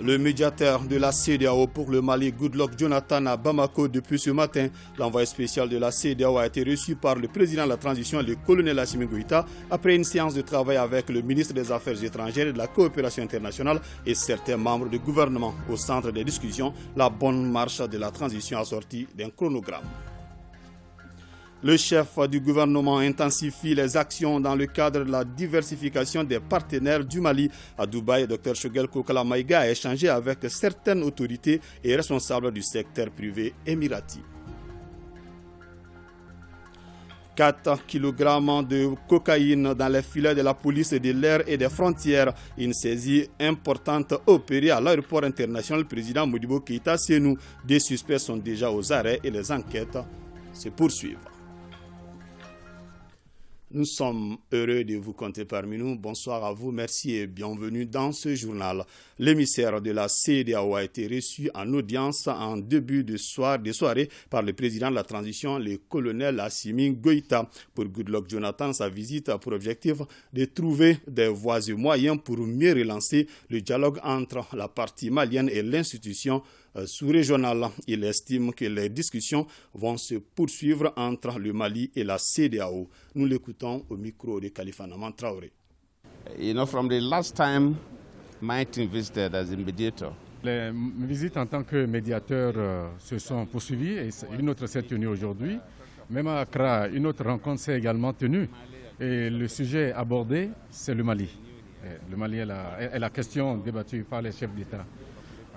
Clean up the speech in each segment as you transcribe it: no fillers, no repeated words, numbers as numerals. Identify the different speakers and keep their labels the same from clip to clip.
Speaker 1: Le médiateur de la CEDEAO pour le Mali, Goodluck Jonathan, à Bamako depuis ce matin. L'envoyé spécial de la CEDEAO a été reçu par le président de la transition, le colonel Assimi Goïta, après une séance de travail avec le ministre des Affaires étrangères et de la coopération internationale et certains membres du gouvernement. Au centre des discussions, la bonne marche de la transition assortie d'un chronogramme. Le chef du gouvernement intensifie les actions dans le cadre de la diversification des partenaires du Mali. À Dubaï, Dr Choguel Kokala Maïga a échangé avec certaines autorités et responsables du secteur privé émirati. 4 kg de cocaïne dans les filets de la police de l'air et des frontières. Une saisie importante opérée à l'aéroport international président Modibo Keïta Sénou. Des suspects sont déjà aux arrêts et les enquêtes se poursuivent. Nous sommes heureux de vous compter parmi nous. Bonsoir à vous, merci et bienvenue dans ce journal. L'émissaire de la CEDEAO a été reçu en audience en début de soirée par le président de la transition, le colonel Assimi Goïta. Pour Goodluck Jonathan, sa visite a pour objectif de trouver des voies et moyens pour mieux relancer le dialogue entre la partie malienne et l'institution sous-régionale. Il estime que les discussions vont se poursuivre entre le Mali et la CEDEAO. Nous l'écoutons au micro de Khalifa Naman Traoré.
Speaker 2: From the last time Martin visited as a mediator.
Speaker 3: Les visites en tant que médiateur se sont poursuivies et une autre s'est tenue aujourd'hui. Même à Accra, une autre rencontre s'est également tenue. Et le sujet abordé, c'est le Mali. Le Mali est la question débattue par les chefs d'État.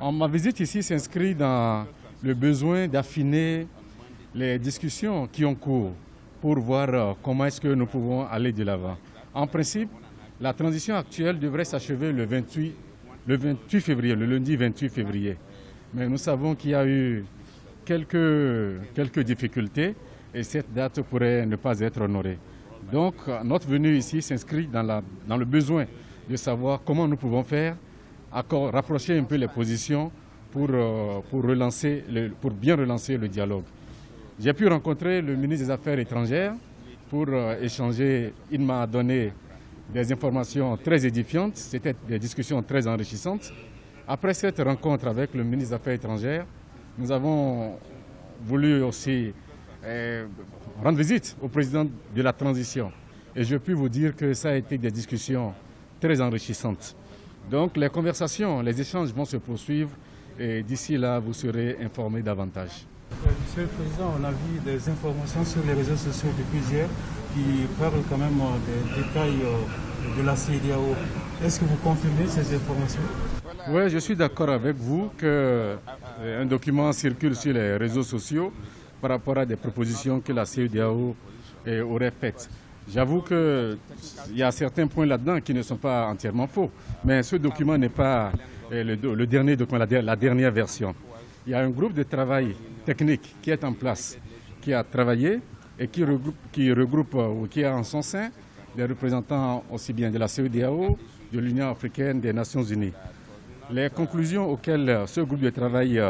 Speaker 3: Ma visite ici s'inscrit dans le besoin d'affiner les discussions qui ont cours pour voir comment est-ce que nous pouvons aller de l'avant. En principe, la transition actuelle devrait s'achever le 28 février, le lundi 28 février. Mais nous savons qu'il y a eu quelques difficultés et cette date pourrait ne pas être honorée. Donc notre venue ici s'inscrit dans le besoin de savoir comment nous pouvons faire, rapprocher un peu les positions pour bien relancer le dialogue. J'ai pu rencontrer le ministre des Affaires étrangères pour échanger. Il m'a donné des informations très édifiantes, c'était des discussions très enrichissantes. Après cette rencontre avec le ministre des Affaires étrangères, nous avons voulu aussi rendre visite au président de la transition. Et je peux vous dire que ça a été des discussions très enrichissantes. Donc les conversations, les échanges vont se poursuivre et d'ici là, vous serez informés davantage.
Speaker 4: Monsieur le Président, on a vu des informations sur les réseaux sociaux depuis hier qui parlent quand même des détails de la CEDEAO. Est-ce que vous confirmez ces informations?
Speaker 3: Oui, je suis d'accord avec vous qu'un document circule sur les réseaux sociaux par rapport à des propositions que la CEDEAO aurait faites. J'avoue qu'il y a certains points là-dedans qui ne sont pas entièrement faux, mais ce document n'est pas le dernier document, la dernière version. Il y a un groupe de travail technique qui est en place, qui a travaillé et qui regroupe ou qui a en son sein des représentants aussi bien de la CEDEAO, de l'Union africaine, des Nations unies. Les conclusions auxquelles ce groupe de travail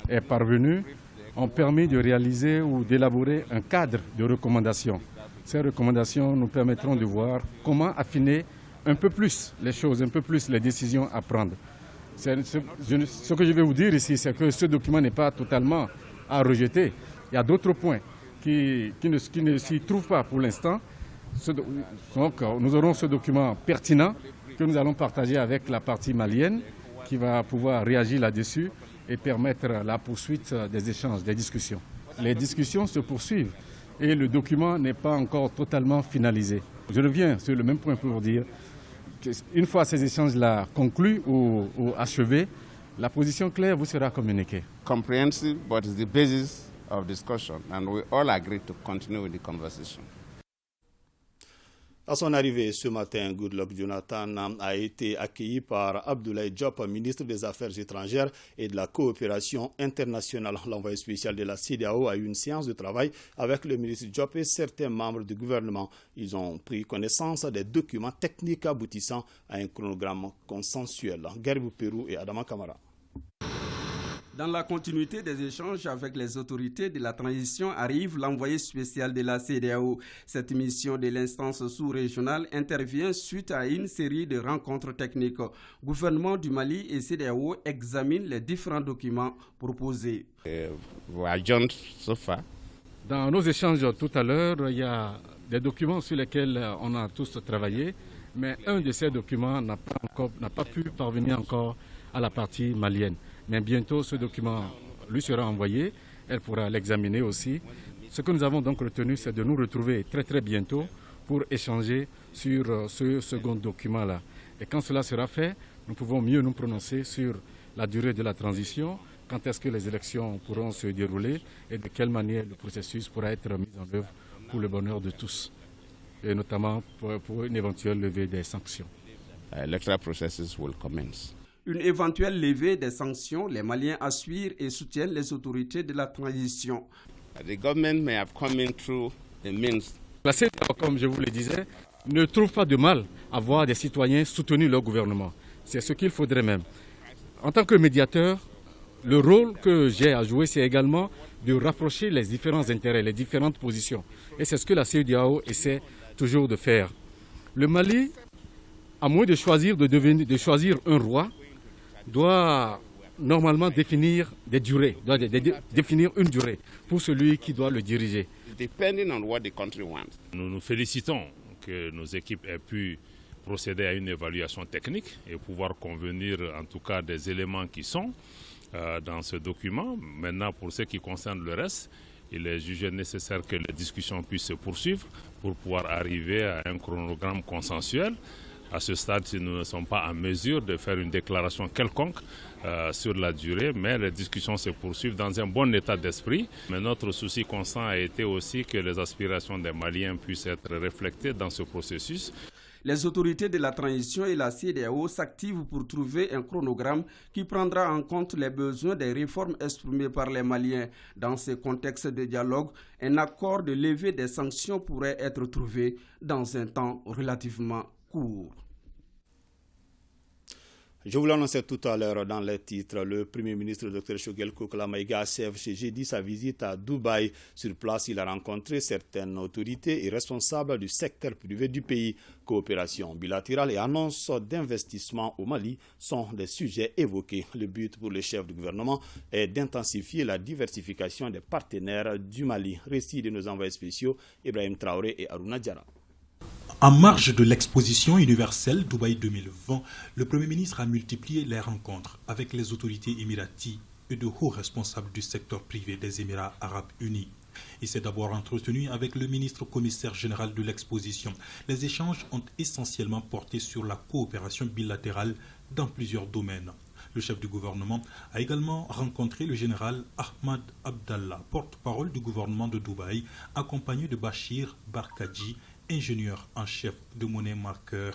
Speaker 3: est parvenu ont permis de réaliser ou d'élaborer un cadre de recommandations. Ces recommandations nous permettront de voir comment affiner un peu plus les choses, un peu plus les décisions à prendre. Ce que je vais vous dire ici, c'est que ce document n'est pas totalement à rejeter. Il y a d'autres points qui ne s'y trouvent pas pour l'instant. Donc, nous aurons ce document pertinent que nous allons partager avec la partie malienne qui va pouvoir réagir là-dessus et permettre la poursuite des échanges, des discussions. Les discussions se poursuivent et le document n'est pas encore totalement finalisé. Je reviens sur le même point pour vous dire qu'une fois ces échanges-là conclus ou achevés, la position claire vous sera communiquée.
Speaker 2: Comprehensive, but it's the basis of discussion, and we all agree to continue with the conversation.
Speaker 1: À son arrivée ce matin, Goodluck Jonathan a été accueilli par Abdoulaye Diop, ministre des Affaires étrangères et de la coopération internationale. L'envoyé spécial de la CEDEAO a eu une séance de travail avec le ministre Diop et certains membres du gouvernement. Ils ont pris connaissance des documents techniques aboutissant à un chronogramme consensuel. Garibou Pérou et Adama Kamara.
Speaker 5: Dans la continuité des échanges avec les autorités de la transition arrive l'envoyé spécial de la CEDEAO. Cette mission de l'instance sous-régionale intervient suite à une série de rencontres techniques. Gouvernement du Mali et CEDEAO examinent les différents documents proposés.
Speaker 3: Dans nos échanges tout à l'heure, il y a des documents sur lesquels on a tous travaillé, mais un de ces documents n'a pas pu parvenir encore à la partie malienne. Mais bientôt, ce document lui sera envoyé, elle pourra l'examiner aussi. Ce que nous avons donc retenu, c'est de nous retrouver très très bientôt pour échanger sur ce second document-là. Et quand cela sera fait, nous pouvons mieux nous prononcer sur la durée de la transition, quand est-ce que les élections pourront se dérouler et de quelle manière le processus pourra être mis en œuvre pour le bonheur de tous, et notamment pour une éventuelle levée des sanctions.
Speaker 2: Electoral processes will commence.
Speaker 5: Une éventuelle levée des sanctions, les Maliens assurent et soutiennent les autorités de la transition.
Speaker 2: The government may have come in through the means.
Speaker 3: La CEDEAO, comme je vous le disais, ne trouve pas de mal à voir des citoyens soutenir leur gouvernement. C'est ce qu'il faudrait même. En tant que médiateur, le rôle que j'ai à jouer, c'est également de rapprocher les différents intérêts, les différentes positions. Et c'est ce que la CEDEAO essaie toujours de faire. Le Mali, à moins de choisir un roi, doit normalement définir des durées, doit définir une durée pour celui qui doit le diriger.
Speaker 6: Nous nous félicitons que nos équipes aient pu procéder à une évaluation technique et pouvoir convenir en tout cas des éléments qui sont dans ce document. Maintenant, pour ce qui concerne le reste, il est jugé nécessaire que les discussions puissent se poursuivre pour pouvoir arriver à un chronogramme consensuel. À ce stade, nous ne sommes pas en mesure de faire une déclaration quelconque sur la durée, mais les discussions se poursuivent dans un bon état d'esprit. Mais notre souci constant a été aussi que les aspirations des Maliens puissent être reflétées dans ce processus.
Speaker 5: Les autorités de la transition et la CEDEAO s'activent pour trouver un chronogramme qui prendra en compte les besoins des réformes exprimées par les Maliens. Dans ce contexte de dialogue, un accord de levée des sanctions pourrait être trouvé dans un temps relativement court.
Speaker 1: Je vous l'annonçais tout à l'heure dans les titres. Le Premier ministre Dr Choguel Kokla-Maïga achève chez jeudi sa visite à Dubaï. Sur place, il a rencontré certaines autorités et responsables du secteur privé du pays. Coopération bilatérale et annonce d'investissement au Mali sont des sujets évoqués. Le but pour le chef du gouvernement est d'intensifier la diversification des partenaires du Mali. Récit de nos envoyés spéciaux, Ibrahim Traoré et Aruna Diarra.
Speaker 7: En marge de l'exposition universelle Dubaï 2020, le Premier ministre a multiplié les rencontres avec les autorités émiraties et de hauts responsables du secteur privé des Émirats arabes unis. Il s'est d'abord entretenu avec le ministre commissaire général de l'exposition. Les échanges ont essentiellement porté sur la coopération bilatérale dans plusieurs domaines. Le chef du gouvernement a également rencontré le général Ahmad Abdallah, porte-parole du gouvernement de Dubaï, accompagné de Bachir Barkadji, ingénieur en chef de Money Marker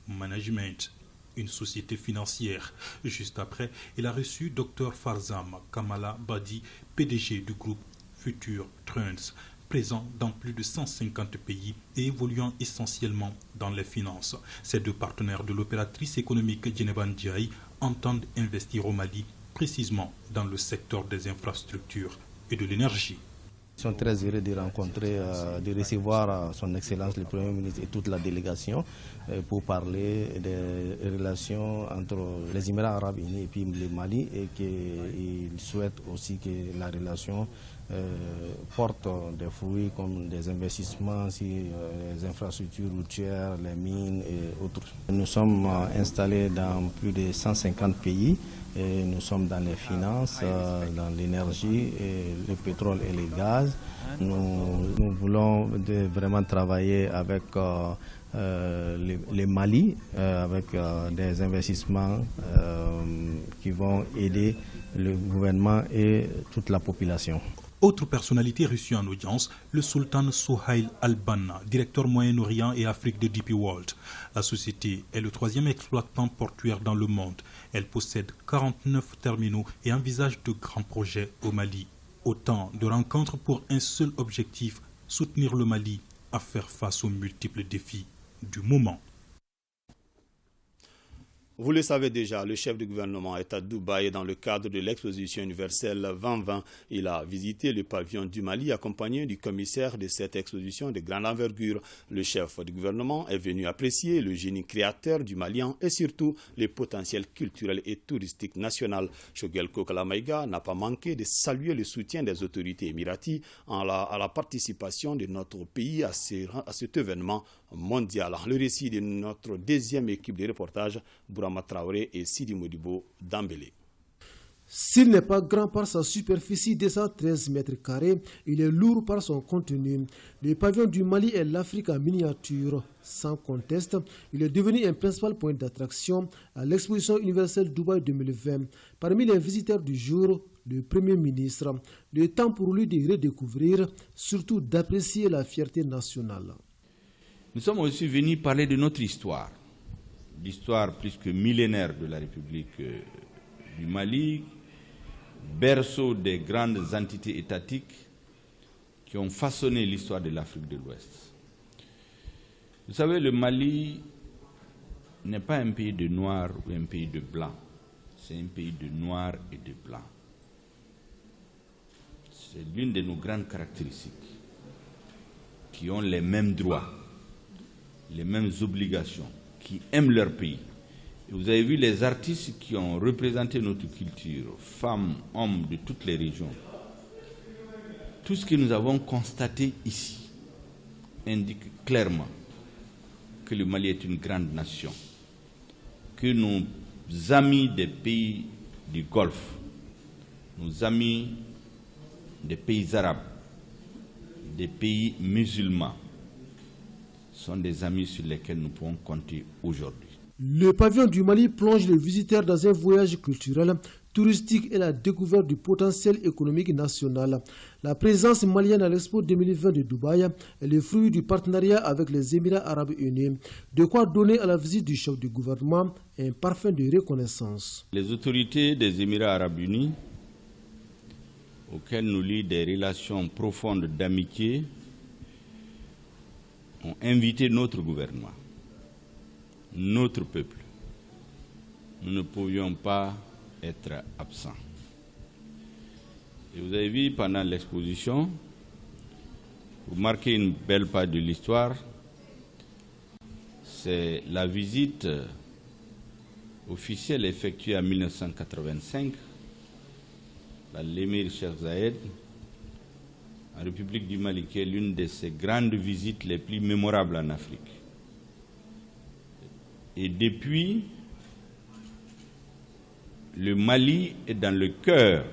Speaker 7: Management, une société financière. Juste après, il a reçu Dr Farzam Kamala Badi, PDG du groupe Future Trends, présent dans plus de 150 pays et évoluant essentiellement dans les finances. Ces deux partenaires de l'opératrice économique Djenevan Ndiaye entendent investir au Mali, précisément dans le secteur des infrastructures et de l'énergie.
Speaker 8: Nous sommes très heureux de rencontrer, de recevoir son Excellence le Premier ministre et toute la délégation pour parler des relations entre les Émirats arabes unis et puis le Mali, et qu'il souhaite aussi que la relation porte des fruits comme des investissements sur les infrastructures routières, les mines et autres. Nous sommes installés dans plus de 150 pays. Et nous sommes dans les finances, dans l'énergie, le pétrole et le gaz. Nous voulons vraiment travailler avec le Mali, avec des investissements qui vont aider le gouvernement et toute la population.
Speaker 7: Autre personnalité reçue en audience, le sultan Souhail Al-Banna, directeur Moyen-Orient et Afrique de DP World. La société est le troisième exploitant portuaire dans le monde. Elle possède 49 terminaux et envisage de grands projets au Mali. Autant de rencontres pour un seul objectif, soutenir le Mali à faire face aux multiples défis du moment.
Speaker 1: Vous le savez déjà, le chef du gouvernement est à Dubaï dans le cadre de l'exposition universelle 2020. Il a visité le pavillon du Mali accompagné du commissaire de cette exposition de grande envergure. Le chef du gouvernement est venu apprécier le génie créateur du Malien et surtout les potentiels culturels et touristiques nationaux. Choguel Kokalamaïga n'a pas manqué de saluer le soutien des autorités émiraties à la participation de notre pays à cet événement mondial. Le récit de notre deuxième équipe de reportage, Bourama Traoré et Sidi Modibo Dambélé.
Speaker 9: S'il n'est pas grand par sa superficie de 113 mètres carrés, il est lourd par son contenu. Le pavillon du Mali est l'Afrique en miniature. Sans conteste, il est devenu un principal point d'attraction à l'exposition universelle Dubaï 2020. Parmi les visiteurs du jour, le Premier ministre. Le temps pour lui de redécouvrir, surtout d'apprécier la fierté nationale.
Speaker 10: Nous sommes aussi venus parler de notre histoire. L'histoire plus que millénaire de la République du Mali, berceau des grandes entités étatiques qui ont façonné l'histoire de l'Afrique de l'Ouest. Vous savez, le Mali n'est pas un pays de noirs ou un pays de blancs, c'est un pays de noirs et de blancs. C'est l'une de nos grandes caractéristiques, qui ont les mêmes droits, les mêmes obligations, qui aiment leur pays. Et vous avez vu les artistes qui ont représenté notre culture, femmes, hommes de toutes les régions. Tout ce que nous avons constaté ici indique clairement que le Mali est une grande nation, que nos amis des pays du Golfe, nos amis des pays arabes, des pays musulmans, sont des amis sur lesquels nous pouvons compter aujourd'hui.
Speaker 9: Le pavillon du Mali plonge les visiteurs dans un voyage culturel, touristique et la découverte du potentiel économique national. La présence malienne à l'Expo 2020 de Dubaï est le fruit du partenariat avec les Émirats arabes unis. De quoi donner à la visite du chef du gouvernement un parfum de reconnaissance.
Speaker 10: Les autorités des Émirats arabes unis, auxquelles nous lient des relations profondes d'amitié, ont invité notre gouvernement, notre peuple. Nous ne pouvions pas être absents. Et vous avez vu pendant l'exposition, pour marquer une belle page de l'histoire, c'est la visite officielle effectuée en 1985 par l'émir Cheikh Zayed en République du Mali, qui est l'une de ses grandes visites les plus mémorables en Afrique. Et depuis, le Mali est dans le cœur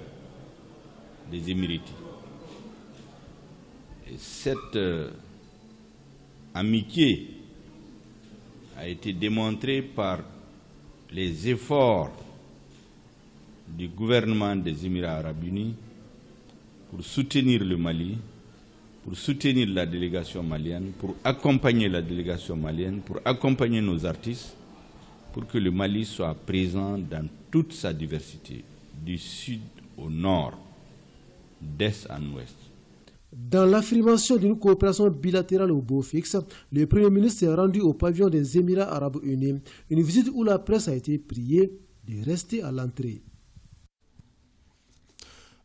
Speaker 10: des Émiratis. Et cette amitié a été démontrée par les efforts du gouvernement des Émirats arabes unis pour soutenir le Mali, pour soutenir la délégation malienne, pour accompagner la délégation malienne, pour accompagner nos artistes, pour que le Mali soit présent dans toute sa diversité, du sud au nord, d'est en ouest.
Speaker 9: Dans l'affirmation d'une coopération bilatérale au beau fixe, le Premier ministre s'est rendu au pavillon des Émirats arabes unis, une visite où la presse a été priée de rester à l'entrée.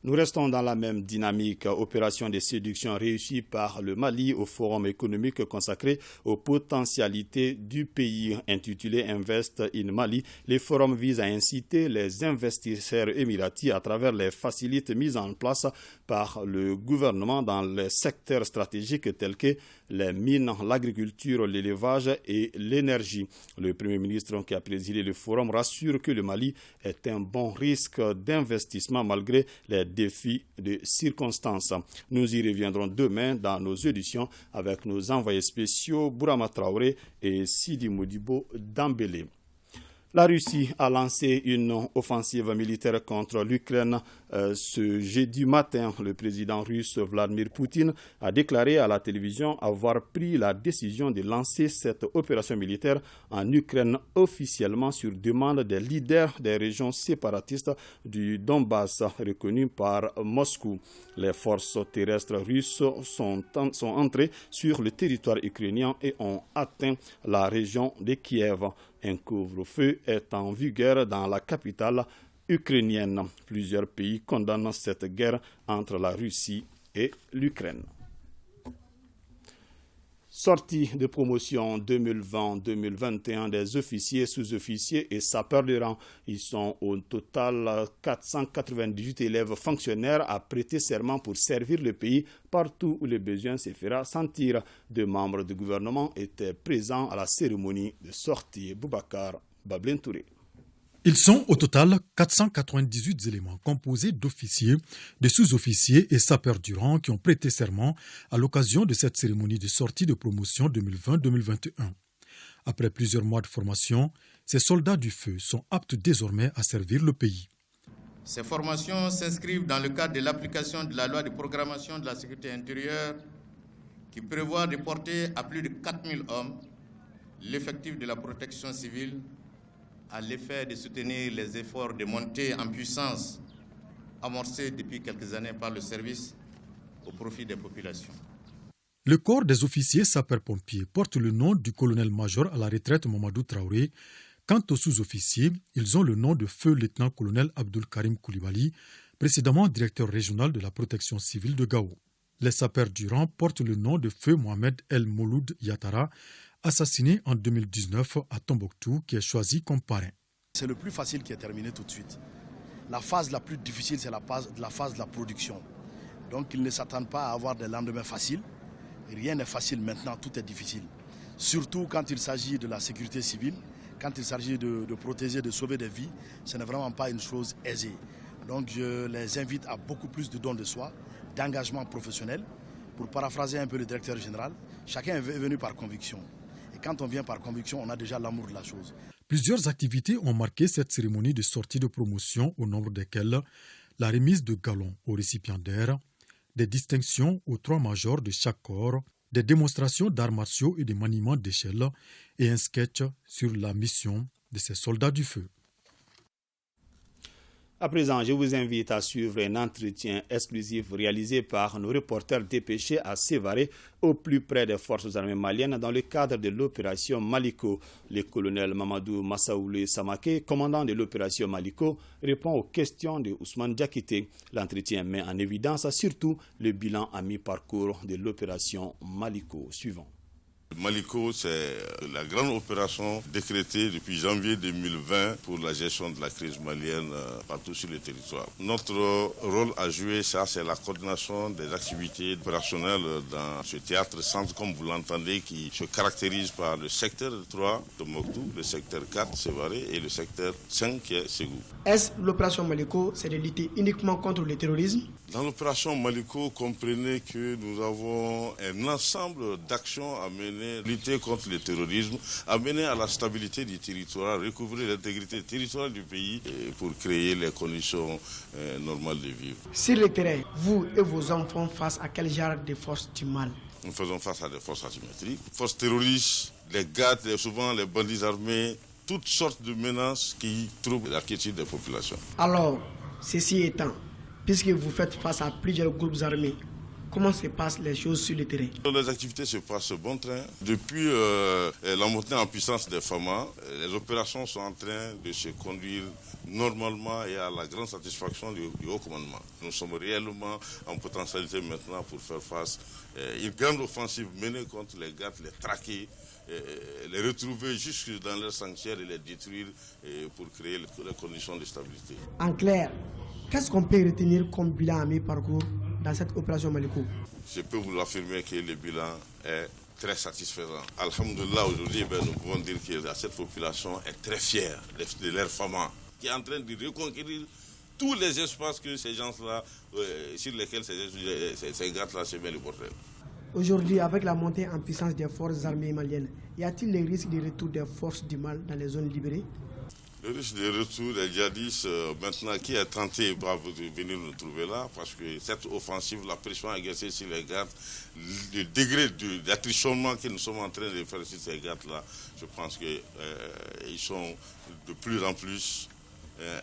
Speaker 1: Nous restons dans la même dynamique. Opération de séduction réussie par le Mali au forum économique consacré aux potentialités du pays intitulé Invest in Mali. Les forums visent à inciter les investisseurs émiratis à travers les facilités mises en place par le gouvernement dans les secteurs stratégiques tels que les mines, l'agriculture, l'élevage et l'énergie. Le Premier ministre qui a présidé le forum rassure que le Mali est un bon risque d'investissement malgré les défis de circonstances. Nous y reviendrons demain dans nos éditions avec nos envoyés spéciaux Bourama Traoré et Sidi Modibo Dambélé. La Russie a lancé une offensive militaire contre l'Ukraine ce jeudi matin. Le président russe Vladimir Poutine a déclaré à la télévision avoir pris la décision de lancer cette opération militaire en Ukraine officiellement sur demande des leaders des régions séparatistes du Donbass reconnues par Moscou. Les forces terrestres russes sont entrées sur le territoire ukrainien et ont atteint la région de Kiev. Un couvre-feu est en vigueur dans la capitale ukrainienne. Plusieurs pays condamnent cette guerre entre la Russie et l'Ukraine. Sortie de promotion 2020-2021 des officiers, sous-officiers et sapeurs de rang. Ils sont au total 498 élèves fonctionnaires à prêter serment pour servir le pays partout où le besoin se fera sentir. Deux membres du gouvernement étaient présents à la cérémonie de sortie. Boubacar Bablin Touré.
Speaker 11: Ils sont au total 498 éléments composés d'officiers, de sous-officiers et sapeurs du rang qui ont prêté serment à l'occasion de cette cérémonie de sortie de promotion 2020-2021. Après plusieurs mois de formation, ces soldats du feu sont aptes désormais à servir le pays.
Speaker 12: Ces formations s'inscrivent dans le cadre de l'application de la loi de programmation de la sécurité intérieure qui prévoit de porter à plus de 4000 hommes l'effectif de la protection civile à l'effet de soutenir les efforts de montée en puissance amorcés depuis quelques années par le service au profit des populations.
Speaker 11: Le corps des officiers sapeurs-pompiers porte le nom du colonel-major à la retraite Mamadou Traoré. Quant aux sous-officiers, ils ont le nom de feu lieutenant-colonel Abdul Karim Koulibaly, précédemment directeur régional de la protection civile de Gao. Les sapeurs du rang portent le nom de feu Mohamed El Mouloud Yatara, assassiné en 2019 à Tombouctou, qui est choisi comme parrain.
Speaker 13: C'est le plus facile qui est terminé tout de suite. La phase la plus difficile, c'est la phase de la production. Donc ils ne s'attendent pas à avoir des lendemains faciles. Rien n'est facile maintenant, tout est difficile. Surtout quand il s'agit de la sécurité civile, quand il s'agit de protéger, de sauver des vies, ce n'est vraiment pas une chose aisée. Donc je les invite à beaucoup plus de dons de soi, d'engagement professionnel. Pour paraphraser un peu le directeur général, chacun est venu par conviction. Quand on vient par conviction, on a déjà l'amour de la chose.
Speaker 11: Plusieurs activités ont marqué cette cérémonie de sortie de promotion, au nombre desquelles la remise de galons aux récipiendaires, des distinctions aux 3 majors de chaque corps, des démonstrations d'arts martiaux et de maniements d'échelle et un sketch sur la mission de ces soldats du feu.
Speaker 1: À présent, je vous invite à suivre un entretien exclusif réalisé par nos reporters dépêchés à Sévaré, au plus près des forces armées maliennes, dans le cadre de l'opération Maliko. Le colonel Mamadou Massaoulé Samaké, commandant de l'opération Maliko, répond aux questions de Ousmane Diakité. L'entretien met en évidence surtout le bilan à mi-parcours de l'opération Maliko. Suivant.
Speaker 14: Maliko, c'est la grande opération décrétée depuis janvier 2020 pour la gestion de la crise malienne partout sur le territoire. Notre rôle à jouer, ça, c'est la coordination des activités opérationnelles dans ce théâtre-centre, comme vous l'entendez, qui se caractérise par le secteur 3 de Tombouctou, le secteur 4, Sévaré, et le secteur 5, qui est Ségou.
Speaker 15: Est-ce l'opération Maliko, c'est de lutter uniquement contre le terrorisme?
Speaker 14: Dans l'opération Maliko, comprenez que nous avons un ensemble d'actions à mener, lutter contre le terrorisme, à mener à la stabilité du territoire, recouvrer l'intégrité territoriale du pays pour créer les conditions normales de vivre.
Speaker 15: Sur le terrain, vous et vos hommes font face à quel genre de forces du mal?
Speaker 14: Nous faisons face à des forces asymétriques, forces terroristes, les GAD, souvent les bandits armés, toutes sortes de menaces qui troublent la quiétude des populations.
Speaker 15: Alors, ceci étant, puisque vous faites face à plusieurs groupes armés, comment se passent les choses sur le terrain?
Speaker 14: Les activités se passent bon train. Depuis la montée en puissance des FAMA, les opérations sont en train de se conduire normalement et à la grande satisfaction du haut commandement. Nous sommes réellement en potentialité maintenant pour faire face à une grande offensive menée contre les GAT, les traquer, les retrouver jusque dans leur sanctuaire et les détruire pour créer les conditions de stabilité.
Speaker 15: En clair, qu'est-ce qu'on peut retenir comme bilan à mi-parcours dans cette opération Maliko?
Speaker 14: Je peux vous l'affirmer que le bilan est très satisfaisant. Alhamdoulilah, aujourd'hui, nous pouvons dire que cette population est très fière de leur FAMA, qui est en train de reconquérir tous les espaces que ces gens-là, sur lesquels ces gars-là se mettent le portrait.
Speaker 15: Aujourd'hui, avec la montée en puissance des forces armées maliennes, y a-t-il les risques de retour des forces du mal dans les zones libérées?
Speaker 14: Le risque de retour des djihadistes, maintenant, qui est tenté va venir nous trouver là, parce que cette offensive, la pression exercée sur les gardes, le degré d'attritionnement que nous sommes en train de faire sur ces gardes-là, je pense qu'ils sont de plus en plus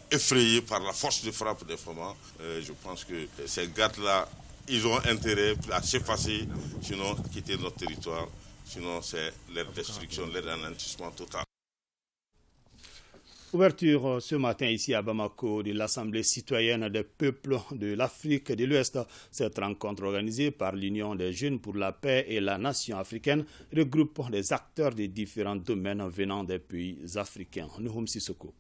Speaker 14: effrayés par la force de frappe des FAMA. Je pense que ces gardes-là, ils ont intérêt à s'effacer, sinon quitter notre territoire, sinon c'est leur destruction, leur anéantissement total.
Speaker 1: Ouverture ce matin ici à Bamako de l'Assemblée citoyenne des peuples de l'Afrique de l'Ouest. Cette rencontre organisée par l'Union des jeunes pour la paix et la nation africaine regroupe des acteurs de différents domaines venant des pays africains. Nouhoum Sissoko.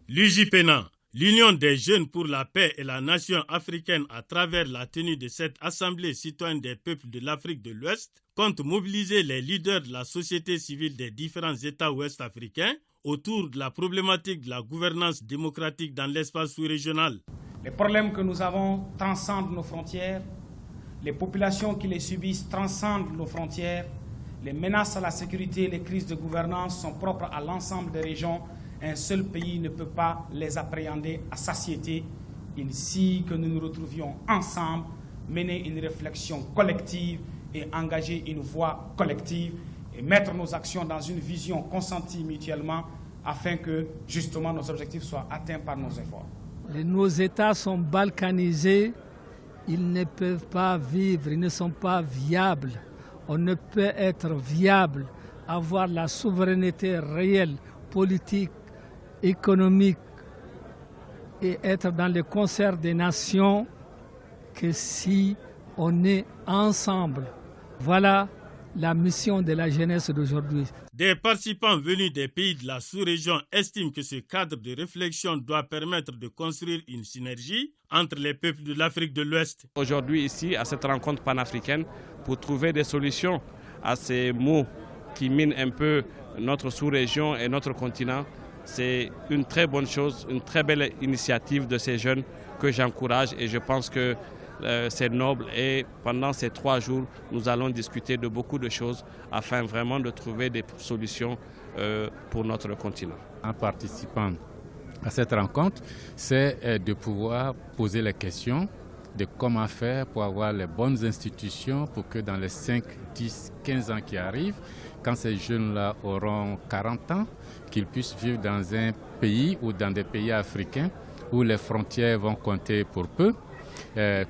Speaker 16: L'UJPENA, l'Union des jeunes pour la paix et la nation africaine, à travers la tenue de cette Assemblée citoyenne des peuples de l'Afrique de l'Ouest, compte mobiliser les leaders de la société civile des différents États ouest africains autour de la problématique de la gouvernance démocratique dans l'espace sous-régional.
Speaker 17: Les problèmes que nous avons transcendent nos frontières, les populations qui les subissent transcendent nos frontières, les menaces à la sécurité et les crises de gouvernance sont propres à l'ensemble des régions. Un seul pays ne peut pas les appréhender à satiété. Ici que nous nous retrouvions ensemble, mener une réflexion collective et engager une voie collective et mettre nos actions dans une vision consentie mutuellement afin que justement nos objectifs soient atteints par nos efforts.
Speaker 18: Nos États sont balkanisés, ils ne peuvent pas vivre, ils ne sont pas viables. On ne peut être viable, avoir la souveraineté réelle, politique, économique et être dans le concert des nations que si on est ensemble. Voilà la mission de la jeunesse d'aujourd'hui.
Speaker 16: Des participants venus des pays de la sous-région estiment que ce cadre de réflexion doit permettre de construire une synergie entre les peuples de l'Afrique de l'Ouest.
Speaker 19: Aujourd'hui, ici, à cette rencontre panafricaine, pour trouver des solutions à ces maux qui minent un peu notre sous-région et notre continent, c'est une très bonne chose, une très belle initiative de ces jeunes que j'encourage et je pense que c'est noble et pendant ces 3 jours, nous allons discuter de beaucoup de choses afin vraiment de trouver des solutions pour notre continent.
Speaker 20: En participant à cette rencontre, c'est de pouvoir poser les questions de comment faire pour avoir les bonnes institutions pour que dans les 5, 10, 15 ans qui arrivent, quand ces jeunes-là auront 40 ans, qu'ils puissent vivre dans un pays ou dans des pays africains où les frontières vont compter pour peu.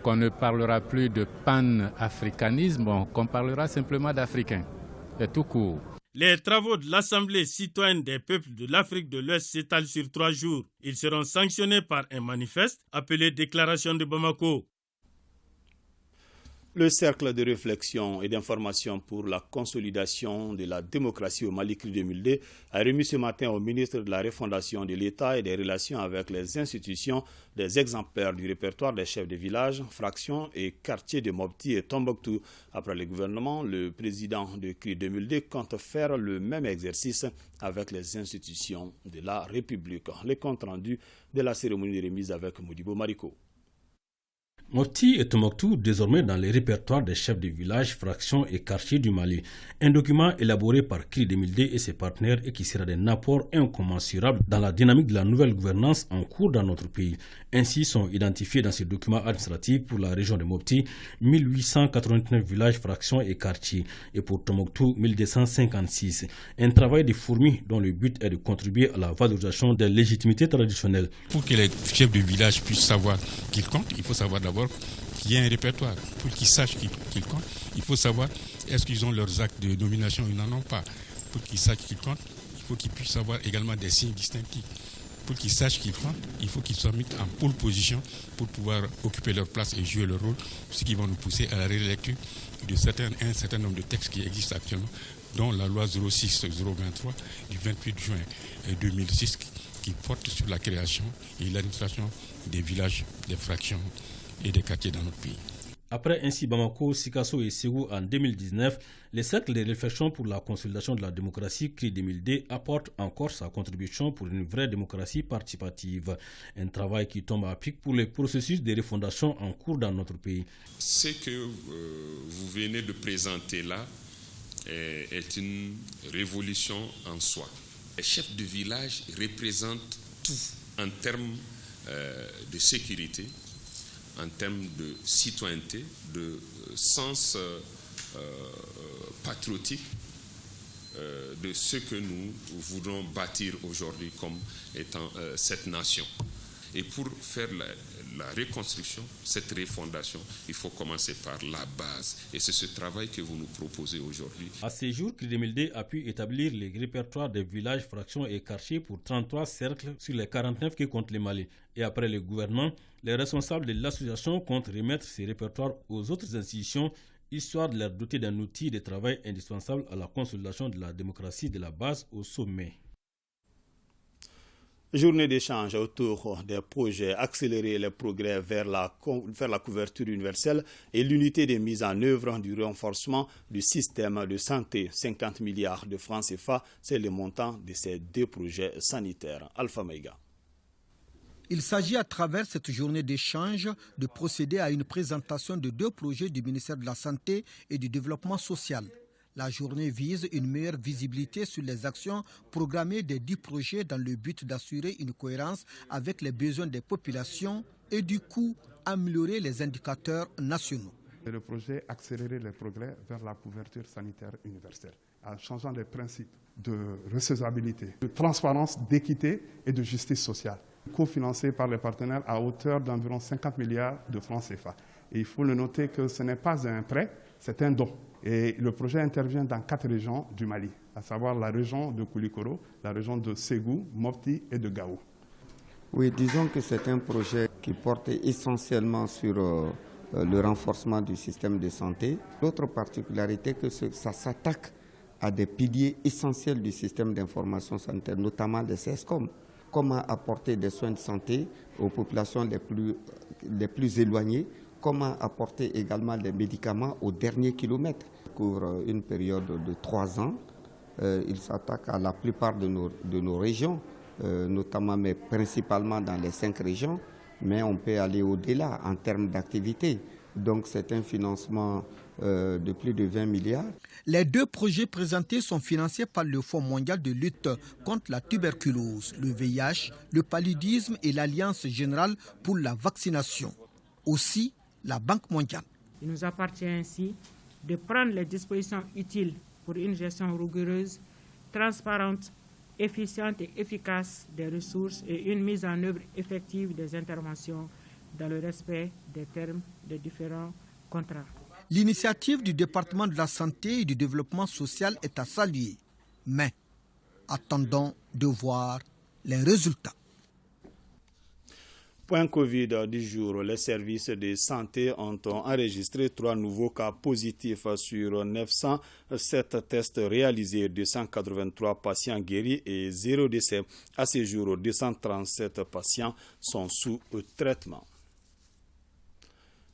Speaker 20: Qu'on ne parlera plus de pan-africanisme, qu'on parlera simplement d'Africains, et tout court.
Speaker 16: Les travaux de l'Assemblée citoyenne des peuples de l'Afrique de l'Ouest s'étalent sur 3 jours. Ils seront sanctionnés par un manifeste appelé Déclaration de Bamako.
Speaker 1: Le cercle de réflexion et d'information pour la consolidation de la démocratie au Mali CRI 2002 a remis ce matin au ministre de la Refondation de l'État et des relations avec les institutions des exemplaires du répertoire des chefs de village, fractions et quartiers de Mopti et Tombouctou. Après le gouvernement, le président de CRI 2002 compte faire le même exercice avec les institutions de la République. Les comptes rendus de la cérémonie de remise avec Modibo Mariko.
Speaker 21: Mopti et Tombouctou désormais dans les répertoires des chefs de village, fractions et quartiers du Mali. Un document élaboré par CRI 2002 et ses partenaires et qui sera d'un apport incommensurables dans la dynamique de la nouvelle gouvernance en cours dans notre pays. Ainsi sont identifiés dans ce document administratif pour la région de Mopti 1889 villages, fractions et quartiers et pour Tombouctou 1256. Un travail de fourmi dont le but est de contribuer à la valorisation des légitimités traditionnelles.
Speaker 22: Pour que les chefs de village puissent savoir qu'ils comptent, il faut savoir d'abord qu'il y a un répertoire. Pour qu'ils sachent qu'ils comptent, il faut savoir est-ce qu'ils ont leurs actes de nomination ou ils n'en ont pas. Pour qu'ils sachent qu'ils comptent, il faut qu'ils puissent avoir également des signes distinctifs. Pour qu'ils sachent qu'ils comptent, il faut qu'ils soient mis en pole position pour pouvoir occuper leur place et jouer leur rôle, ce qui va nous pousser à la rélecture de un certain nombre de textes qui existent actuellement, dont la loi 06-023 du 28 juin 2006 qui porte sur la création et l'administration des villages, des fractions et des quartiers dans notre pays.
Speaker 21: Après ainsi Bamako, Sikasso et Ségou en 2019, les cercles de réflexion pour la consolidation de la démocratie CRI 2002 apporte encore sa contribution pour une vraie démocratie participative. Un travail qui tombe à pic pour les processus de refondation en cours dans notre pays.
Speaker 23: Ce que vous venez de présenter là est une révolution en soi. Les chefs de village représentent tout en termes de sécurité, en termes de citoyenneté, de sens patriotique de ce que nous voulons bâtir aujourd'hui comme étant cette nation. Et pour faire la reconstruction, cette refondation, il faut commencer par la base. Et c'est ce travail que vous nous proposez aujourd'hui.
Speaker 21: À ce jour, Crédit a pu établir les répertoires des villages, fractions et quartiers pour 33 cercles sur les 49 que compte le Mali. Et après le gouvernement, les responsables de l'association comptent remettre ces répertoires aux autres institutions, histoire de leur doter d'un outil de travail indispensable à la consolidation de la démocratie de la base au sommet.
Speaker 1: Journée d'échange autour des projets, accélérer les progrès vers la couverture universelle et l'unité des mises en œuvre du renforcement du système de santé. 50 milliards de francs CFA, c'est le montant de ces deux projets sanitaires. Alpha Mega.
Speaker 2: Il s'agit à travers cette journée d'échange de procéder à une présentation de deux projets du ministère de la Santé et du Développement social. La journée vise une meilleure visibilité sur les actions programmées des 10 projets dans le but d'assurer une cohérence avec les besoins des populations et du coup améliorer les indicateurs nationaux.
Speaker 3: Le projet accélérer les progrès vers la couverture sanitaire universelle en changeant les principes de recevabilité, de transparence, d'équité et de justice sociale, cofinancé par les partenaires à hauteur d'environ 50 milliards de francs CFA. Et il faut le noter que ce n'est pas un prêt, c'est un don. Et le projet intervient dans 4 régions du Mali, à savoir la région de Koulikoro, la région de Ségou, Mopti et de Gao.
Speaker 4: Oui, disons que c'est un projet qui porte essentiellement sur le renforcement du système de santé. L'autre particularité, c'est que ça s'attaque à des piliers essentiels du système d'information sanitaire, notamment les CESCOM. Comment apporter des soins de santé aux populations les plus éloignées, comment apporter également des médicaments au dernier kilomètre. Pour une période de 3 ans, il s'attaque à la plupart de nos régions, notamment, mais principalement dans les 5 régions, mais on peut aller au-delà en termes d'activité. Donc c'est un financement de plus de 20 milliards.
Speaker 2: Les deux projets présentés sont financés par le Fonds mondial de lutte contre la tuberculose, le VIH, le paludisme et l'Alliance générale pour la vaccination. Aussi, la Banque mondiale.
Speaker 24: Il nous appartient ainsi de prendre les dispositions utiles pour une gestion rigoureuse, transparente, efficiente et efficace des ressources et une mise en œuvre effective des interventions dans le respect des termes des différents contrats.
Speaker 2: L'initiative du département de la santé et du développement social est à saluer, mais attendons de voir les résultats.
Speaker 1: Point Covid du jour, les services de santé ont enregistré 3 nouveaux cas positifs sur 907 tests réalisés, 283 patients guéris et 0 décès. À ce jour, 237 patients sont sous traitement.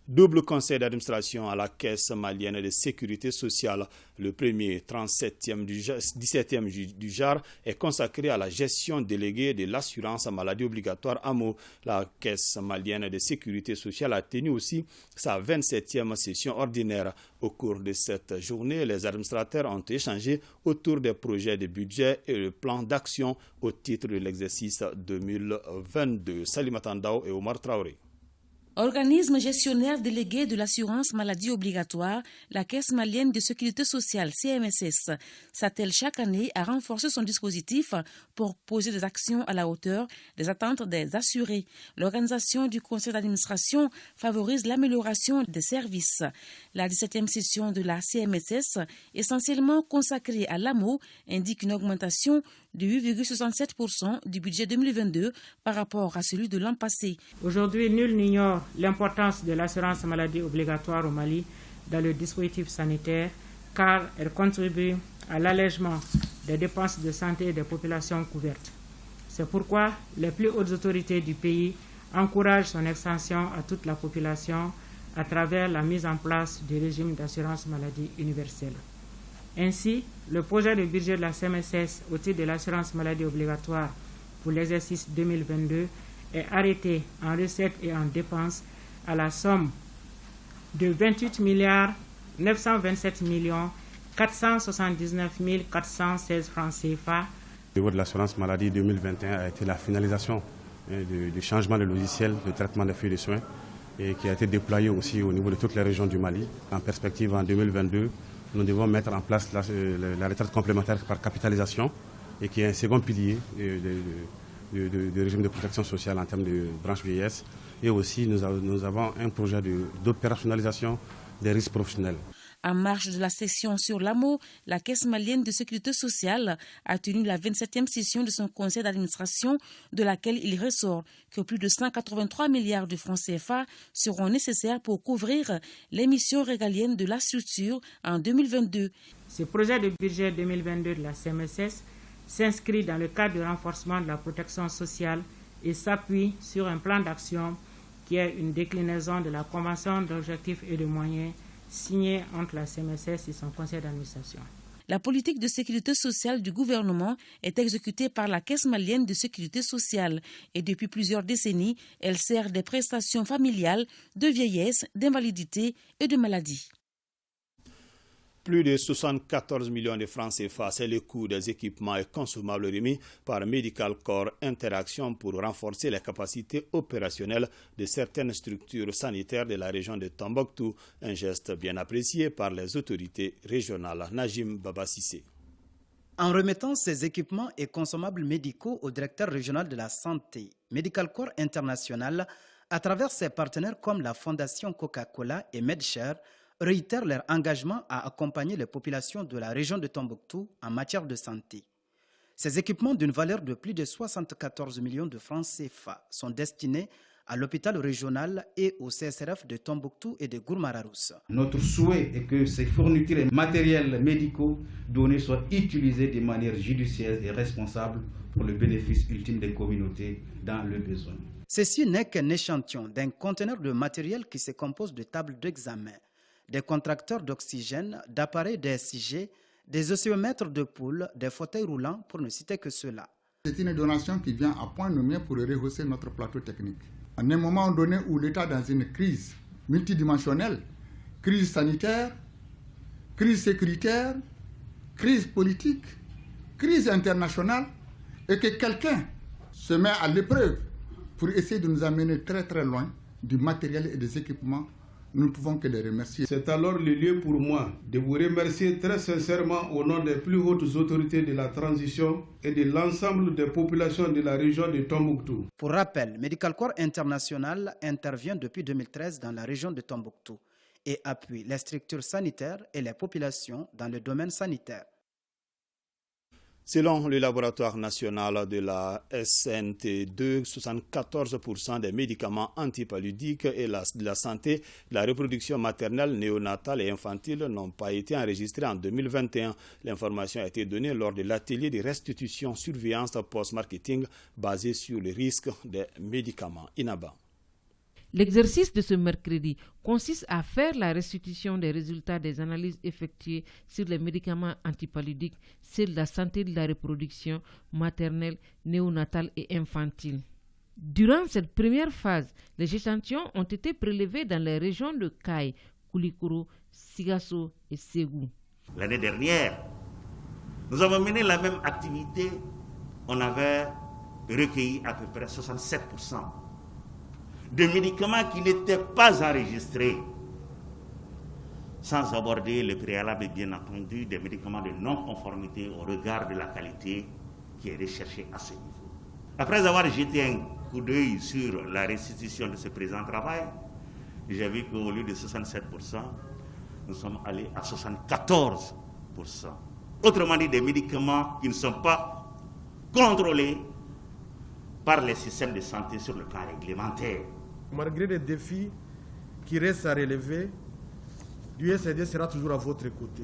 Speaker 1: Double conseil d'administration à la Caisse malienne de sécurité sociale. Le premier 17e du JAR est consacré à la gestion déléguée de l'assurance maladie obligatoire AMO. La Caisse malienne de sécurité sociale a tenu aussi sa 27e session ordinaire. Au cours de cette journée, les administrateurs ont échangé autour des projets de budget et le plan d'action au titre de l'exercice 2022. Salim Atandao et Omar Traoré.
Speaker 25: Organisme gestionnaire délégué de l'assurance maladie obligatoire, la Caisse malienne de sécurité sociale CMSS s'attelle chaque année à renforcer son dispositif pour poser des actions à la hauteur des attentes des assurés. L'organisation du conseil d'administration favorise l'amélioration des services. La 17e session de la CMSS, essentiellement consacrée à l'AMO, indique une augmentation de 8,67% du budget 2022 par rapport à celui de l'an passé.
Speaker 24: Aujourd'hui, nul n'ignore l'importance de l'assurance maladie obligatoire au Mali dans le dispositif sanitaire, car elle contribue à l'allègement des dépenses de santé des populations couvertes. C'est pourquoi les plus hautes autorités du pays encouragent son extension à toute la population à travers la mise en place du régime d'assurance maladie universelle. Ainsi, le projet de budget de la CMSS au titre de l'assurance maladie obligatoire pour l'exercice 2022 est arrêté en recettes et en dépenses à la somme de 28 927 479 416 francs CFA.
Speaker 26: Le niveau de l'assurance maladie 2021 a été la finalisation du changement de logiciel de traitement des feuilles de soins et qui a été déployé aussi au niveau de toutes les régions du Mali. En perspective, en 2022, nous devons mettre en place la retraite complémentaire par capitalisation et qui est un second pilier du régime de protection sociale en termes de branche vieillesse. Et aussi, nous avons un projet d'opérationnalisation des risques professionnels.
Speaker 25: En marge de la session sur l'AMO, la Caisse malienne de sécurité sociale a tenu la 27e session de son conseil d'administration, de laquelle il ressort que plus de 183 milliards de francs CFA seront nécessaires pour couvrir les missions régaliennes de la structure en 2022.
Speaker 24: Ce projet de budget 2022 de la CMSS s'inscrit dans le cadre du renforcement de la protection sociale et s'appuie sur un plan d'action qui est une déclinaison de la Convention d'objectifs et de moyens signée entre la CMSS et son conseil d'administration.
Speaker 25: La politique de sécurité sociale du gouvernement est exécutée par la Caisse malienne de sécurité sociale et depuis plusieurs décennies, elle sert des prestations familiales, de vieillesse, d'invalidité et de maladie.
Speaker 1: Plus de 74 millions de francs CFA, c'est le coût des équipements et consommables remis par Medical Corps Interaction pour renforcer les capacités opérationnelles de certaines structures sanitaires de la région de Tombouctou, un geste bien apprécié par les autorités régionales. Najim Babassissé.
Speaker 5: En remettant ces équipements et consommables médicaux au directeur régional de la santé, Medical Corps International, à travers ses partenaires comme la Fondation Coca-Cola et MedShare, réitèrent leur engagement à accompagner les populations de la région de Tombouctou en matière de santé. Ces équipements d'une valeur de plus de 74 millions de francs CFA sont destinés à l'hôpital régional et au CSRF de Tombouctou et de Gourmararousse.
Speaker 6: Notre souhait est que ces fournitures et matériels médicaux donnés soient utilisés de manière judicieuse et responsable pour le bénéfice ultime des communautés dans le besoin.
Speaker 5: Ceci n'est qu'un échantillon d'un conteneur de matériel qui se compose de tables d'examen, des contracteurs d'oxygène, d'appareils DSIG, des oscillamètres de poules, des fauteuils roulants, pour ne citer que cela.
Speaker 7: C'est une donation qui vient à point nommé pour rehausser notre plateau technique. En un moment donné où l'État est dans une crise multidimensionnelle, crise sanitaire, crise sécuritaire, crise politique, crise internationale, et que quelqu'un se met à l'épreuve pour essayer de nous amener très très loin du matériel et des équipements, nous ne pouvons que les remercier.
Speaker 8: C'est alors le lieu pour moi de vous remercier très sincèrement au nom des plus hautes autorités de la transition et de l'ensemble des populations de la région de Tombouctou.
Speaker 5: Pour rappel, Medical Corps International intervient depuis 2013 dans la région de Tombouctou et appuie les structures sanitaires et les populations dans le domaine sanitaire.
Speaker 1: Selon le laboratoire national de la SNT2, 74% des médicaments antipaludiques et de la santé, de la reproduction maternelle, néonatale et infantile n'ont pas été enregistrés en 2021. L'information a été donnée lors de l'atelier de restitution surveillance post-marketing basé sur le risque des médicaments. Inaba.
Speaker 9: L'exercice de ce mercredi consiste à faire la restitution des résultats des analyses effectuées sur les médicaments antipaludiques, sur la santé de la reproduction maternelle, néonatale et infantile. Durant cette première phase, les échantillons ont été prélevés dans les régions de Kaye, Koulikoro, Sigasso et Ségou.
Speaker 10: L'année dernière, nous avons mené la même activité. On avait recueilli à peu près 67% de médicaments qui n'étaient pas enregistrés, sans aborder le préalable, bien entendu, des médicaments de non-conformité au regard de la qualité qui est recherchée à ce niveau. Après avoir jeté un coup d'œil sur la restitution de ce présent travail, j'ai vu qu'au lieu de 67%, nous sommes allés à 74%. Autrement dit, des médicaments qui ne sont pas contrôlés par les systèmes de santé sur le plan réglementaire.
Speaker 8: Malgré les défis qui restent à relever, l'USAID sera toujours à votre côté.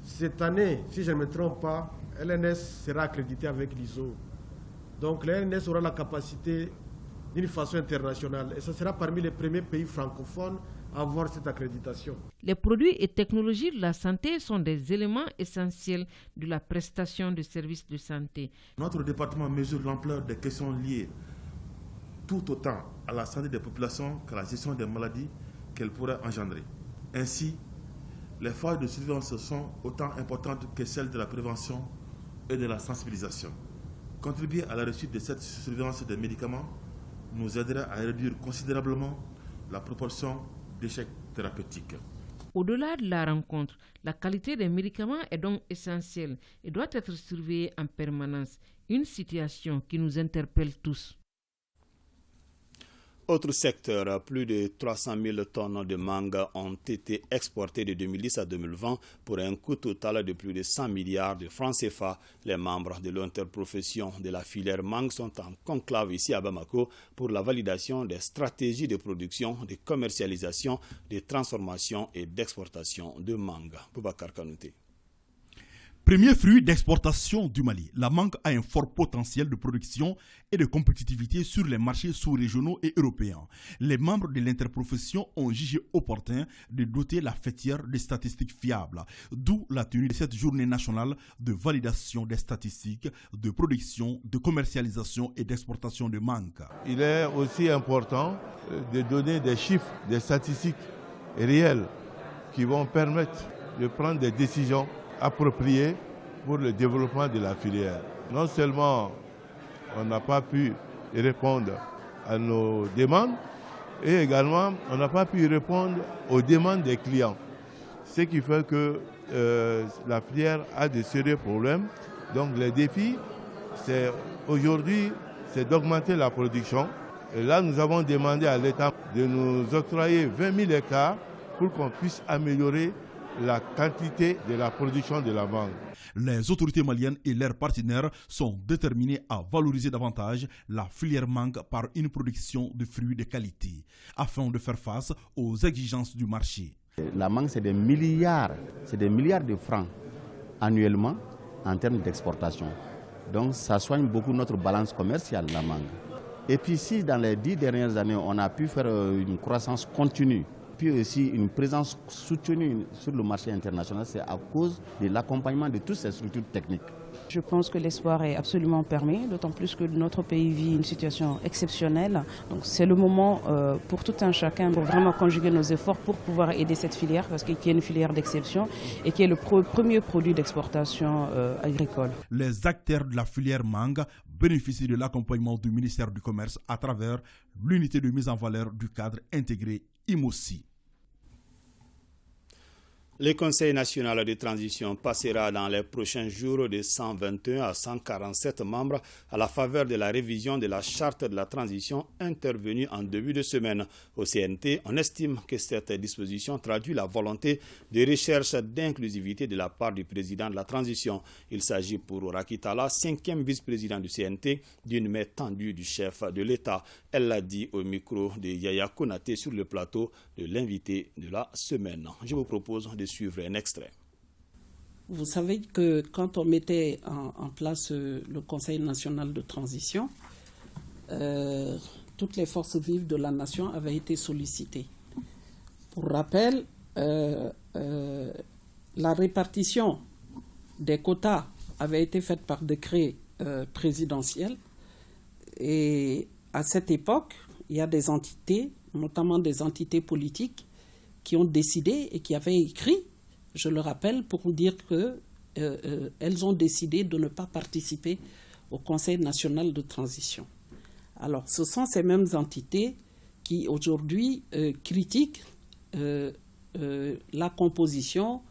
Speaker 8: Cette année, si je ne me trompe pas, l'NS sera accrédité avec l'ISO. Donc l'NS aura la capacité d'une façon internationale et ce sera parmi les premiers pays francophones à avoir cette accréditation.
Speaker 9: Les produits et technologies de la santé sont des éléments essentiels de la prestation de services de santé.
Speaker 8: Notre département mesure l'ampleur des questions liées tout autant à la santé des populations qu'à la gestion des maladies qu'elles pourraient engendrer. Ainsi, les phases de surveillance sont autant importantes que celles de la prévention et de la sensibilisation. Contribuer à la réussite de cette surveillance des médicaments nous aiderait à réduire considérablement la proportion d'échecs thérapeutiques.
Speaker 9: Au-delà de la rencontre, la qualité des médicaments est donc essentielle et doit être surveillée en permanence, une situation qui nous interpelle tous.
Speaker 1: Autre secteur, plus de 300 000 tonnes de mangue ont été exportées de 2010 à 2020 pour un coût total de plus de 100 milliards de francs CFA. Les membres de l'interprofession de la filière mangue sont en conclave ici à Bamako pour la validation des stratégies de production, de commercialisation, de transformation et d'exportation de mangue. Boubacar Kanouté.
Speaker 11: Premier fruit d'exportation du Mali, la mangue a un fort potentiel de production et de compétitivité sur les marchés sous-régionaux et européens. Les membres de l'interprofession ont jugé opportun de doter la fêtière de statistiques fiables, d'où la tenue de cette journée nationale de validation des statistiques de production, de commercialisation et d'exportation de mangue.
Speaker 12: Il est aussi important de donner des chiffres, des statistiques réelles qui vont permettre de prendre des décisions approprié pour le développement de la filière. Non seulement on n'a pas pu répondre à nos demandes, et également on n'a pas pu répondre aux demandes des clients. Ce qui fait que la filière a de sérieux problèmes. Donc les défis, aujourd'hui, c'est d'augmenter la production. Et là, nous avons demandé à l'État de nous octroyer 20 000 hectares pour qu'on puisse améliorer la quantité de la production de la mangue.
Speaker 11: Les autorités maliennes et leurs partenaires sont déterminés à valoriser davantage la filière mangue par une production de fruits de qualité, afin de faire face aux exigences du marché.
Speaker 13: La mangue, c'est des milliards de francs annuellement en termes d'exportation. Donc ça soigne beaucoup notre balance commerciale, la mangue. Et puis si dans les 10 dernières années, on a pu faire une croissance continue, puis aussi une présence soutenue sur le marché international, c'est à cause de l'accompagnement de toutes ces structures techniques.
Speaker 14: Je pense que l'espoir est absolument permis, d'autant plus que notre pays vit une situation exceptionnelle. Donc c'est le moment pour tout un chacun pour vraiment conjuguer nos efforts pour pouvoir aider cette filière, parce qu'il y a une filière d'exception et qui est le premier produit d'exportation agricole.
Speaker 11: Les acteurs de la filière mangue bénéficient de l'accompagnement du ministère du Commerce à travers l'unité de mise en valeur du cadre intégré IMOSI.
Speaker 1: Le Conseil national de transition passera dans les prochains jours de 121 à 147 membres à la faveur de la révision de la charte de la transition intervenue en début de semaine. Au CNT, on estime que cette disposition traduit la volonté de recherche d'inclusivité de la part du président de la transition. Il s'agit pour Rakitala, 5e vice-président du CNT, d'une main tendue du chef de l'État. Elle l'a dit au micro de Yaya Konaté sur le plateau de l'invité de la semaine. Je vous propose de suivre un extrait.
Speaker 15: Vous savez que quand on mettait en place le Conseil national de transition, toutes les forces vives de la nation avaient été sollicitées. Pour rappel, la répartition des quotas avait été faite par décret présidentiel, et à cette époque, il y a des entités, notamment des entités politiques, qui ont décidé et qui avaient écrit, je le rappelle, pour dire qu'elles ont décidé de ne pas participer au Conseil national de transition. Alors, ce sont ces mêmes entités qui, aujourd'hui, critiquent la composition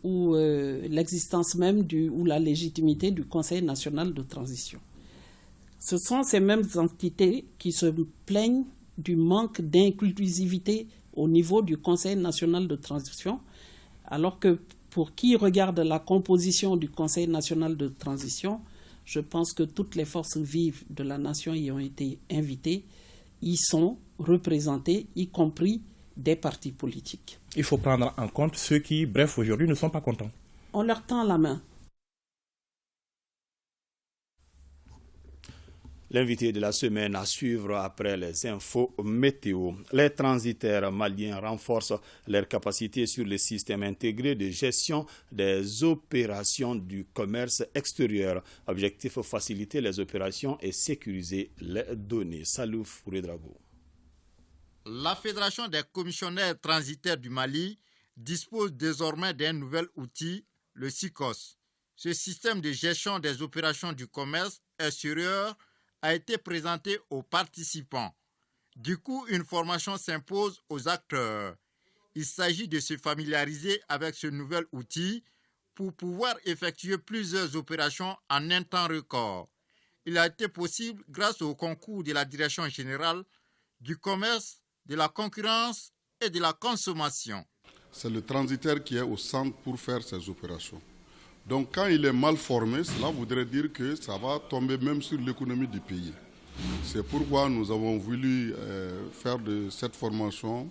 Speaker 15: ou l'existence même ou la légitimité du Conseil national de transition. Ce sont ces mêmes entités qui se plaignent du manque d'inclusivité au niveau du Conseil national de transition, alors que pour qui regarde la composition du Conseil national de transition, je pense que toutes les forces vives de la nation y ont été invitées, y sont représentées, y compris des partis politiques.
Speaker 17: Il faut prendre en compte ceux qui, bref, aujourd'hui ne sont pas contents.
Speaker 15: On leur tend la main.
Speaker 1: L'invité de la semaine à suivre après les infos météo. Les transitaires maliens renforcent leurs capacités sur le système intégré de gestion des opérations du commerce extérieur. Objectif, faciliter les opérations et sécuriser les données. Salut Fouredrago.
Speaker 27: La Fédération des commissionnaires transitaires du Mali dispose désormais d'un nouvel outil, le SICOS. Ce système de gestion des opérations du commerce extérieur a été présenté aux participants. Du coup, une formation s'impose aux acteurs. Il s'agit de se familiariser avec ce nouvel outil pour pouvoir effectuer plusieurs opérations en un temps record. Il a été possible grâce au concours de la Direction générale du commerce, de la concurrence et de la consommation.
Speaker 16: C'est le transitaire qui est au centre pour faire ces opérations. Donc quand il est mal formé, cela voudrait dire que ça va tomber même sur l'économie du pays. C'est pourquoi nous avons voulu faire de cette formation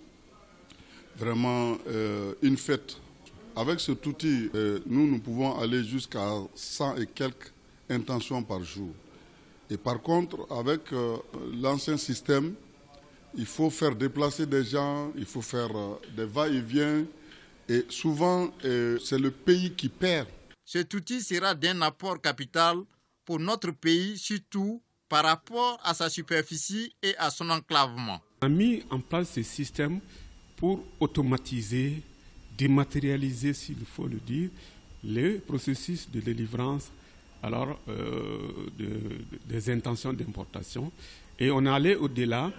Speaker 16: vraiment une fête. Avec cet outil, nous pouvons aller jusqu'à 100 et quelques intentions par jour. Et par contre, avec l'ancien système, il faut faire déplacer des gens, il faut faire des va-et-vient. Et souvent, c'est le pays qui perd.
Speaker 27: Cet outil sera d'un apport capital pour notre pays, surtout par rapport à sa superficie et à son enclavement.
Speaker 18: On a mis en place ce système pour automatiser, dématérialiser, s'il faut le dire, le processus de délivrance des intentions d'importation. Et on est allé au-delà,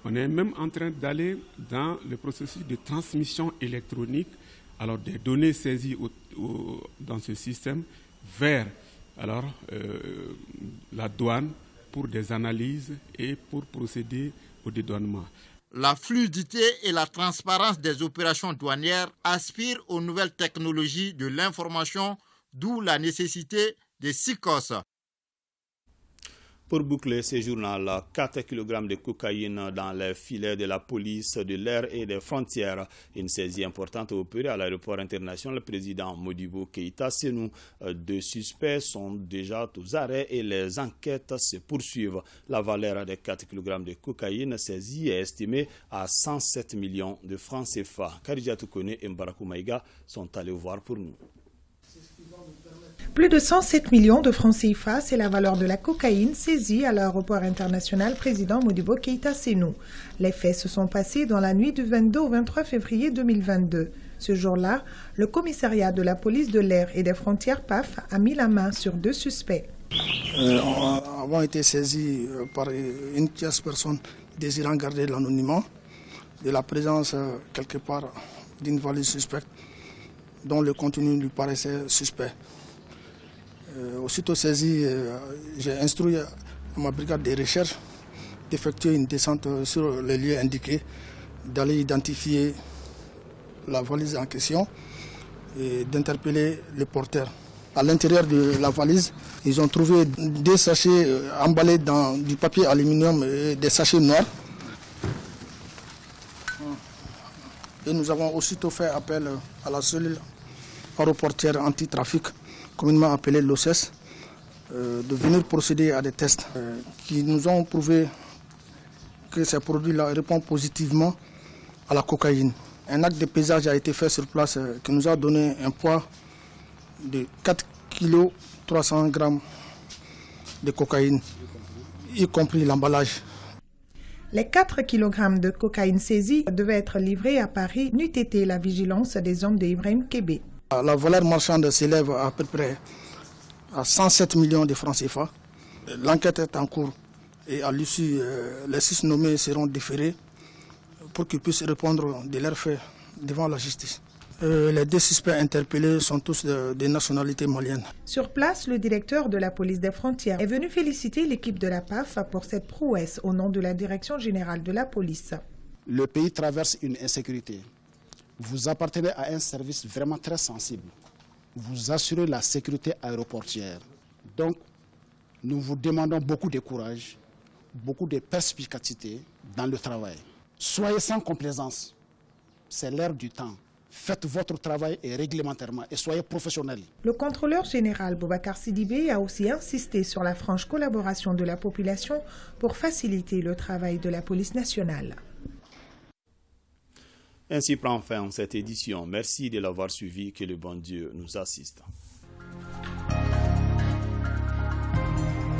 Speaker 18: on est même en train d'aller dans le processus de transmission électronique des données saisies dans ce système vers la douane pour des analyses et pour procéder au dédouanement.
Speaker 27: La fluidité et la transparence des opérations douanières aspirent aux nouvelles technologies de l'information, d'où la nécessité des SICOS.
Speaker 1: Pour boucler ce journal, 4 kg de cocaïne dans les filets de la police de l'air et des frontières. Une saisie importante opérée à l'aéroport international. Le président Modibo Keïta Sénou. 2 suspects sont déjà aux arrêts et les enquêtes se poursuivent. La valeur des 4 kg de cocaïne saisie est estimée à 107 millions de francs CFA. Khadija Toukone et Mbarakou Maïga sont allés voir pour nous.
Speaker 19: Plus de 107 millions de francs CFA, c'est la valeur de la cocaïne saisie à l'aéroport international président Modibo Keïta Sénou. Les faits se sont passés dans la nuit du 22 au 23 février 2022. Ce jour-là, le commissariat de la police de l'air et des frontières PAF a mis la main sur 2 suspects.
Speaker 20: Avons été saisis par une tierce personne désirant garder l'anonymat de la présence quelque part d'une valise suspecte dont le contenu lui paraissait suspect. Aussitôt saisi, j'ai instruit à ma brigade de recherche d'effectuer une descente sur les lieux indiqués, d'aller identifier la valise en question et d'interpeller le porteur. À l'intérieur de la valise, ils ont trouvé 2 sachets emballés dans du papier aluminium et des sachets noirs. Et nous avons aussitôt fait appel à la cellule aéroportière anti-trafic, communément appelée l'OCES, de venir procéder à des tests qui nous ont prouvé que ces produits-là répondent positivement à la cocaïne. Un acte de pesage a été fait sur place qui nous a donné un poids de 4 kg 300 g de cocaïne, y compris l'emballage.
Speaker 19: Les 4 kg de cocaïne saisie devaient être livrés à Paris, n'eût été la vigilance des hommes de Ibrahim Kébé.
Speaker 20: La valeur marchande s'élève à peu près à 107 millions de francs CFA. L'enquête est en cours et à l'issue, les 6 nommés seront déférés pour qu'ils puissent répondre de leurs faits devant la justice. Les 2 suspects interpellés sont tous de nationalité malienne.
Speaker 19: Sur place, le directeur de la police des frontières est venu féliciter l'équipe de la PAF pour cette prouesse au nom de la direction générale de la police.
Speaker 21: Le pays traverse une insécurité. Vous appartenez à un service vraiment très sensible. Vous assurez la sécurité aéroportière. Donc, nous vous demandons beaucoup de courage, beaucoup de perspicacité dans le travail. Soyez sans complaisance. C'est l'heure du temps. Faites votre travail et réglementairement et soyez professionnels.
Speaker 19: Le contrôleur général Boubacar Sidibé a aussi insisté sur la franche collaboration de la population pour faciliter le travail de la police nationale.
Speaker 1: Ainsi prend fin cette édition. Merci de l'avoir suivi. Que le bon Dieu nous assiste.